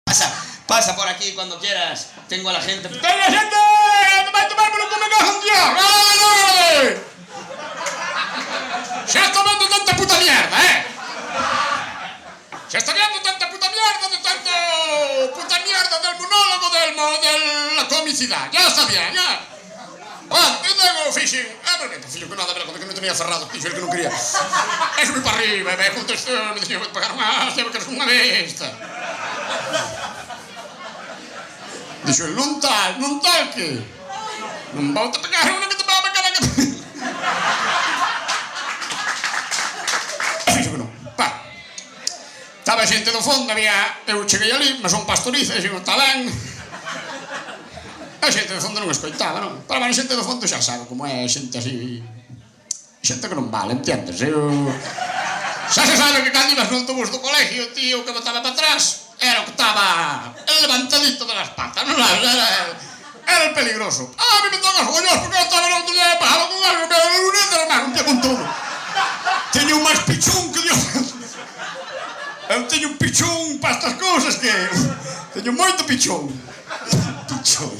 Pasa por aquí cuando quieras. Tengo a la gente. ¡Tenga gente! ¡Vai tomar pelo que me cago en Dios! ¡Vale! Se está viendo tanta puta mierda, ¿eh? Se está viendo tanta puta mierda de tanto... puta mierda del monólogo de la comicidad. Ya está bien, ya. Bueno, eu tengo fixen... Fixen que nada, que non tenía cerrado, fixen que non quería. E subí para arriba, e me contestou, me dixen que pagar máis, que eres unha besta. Dixo, non tal que... Non vou te pegar unha que te va a pegar a que... Fixen que non, pa. Estaba xente do fondo, había... Eu cheguei ali, mas son pastoriza, e dixen, está ben... A xente do fondo non escoitaba, non? Pero a xente do fondo xa sabe como é xente así... Xente que non vale, entiendes? Xa se sabe que cando ibas no autobús do colegio, tío, que botaba para atrás, era o que estaba levantadito de las patas, non sabes? Era el peligroso. A mí me toca jollos porque eu estaba no outro día pagado con algo que era un lunes de la mano, un día con todo. Teño máis pichón que Dios. Eu teño un pichón para estas cousas que... Teño moito pichón. Pichón.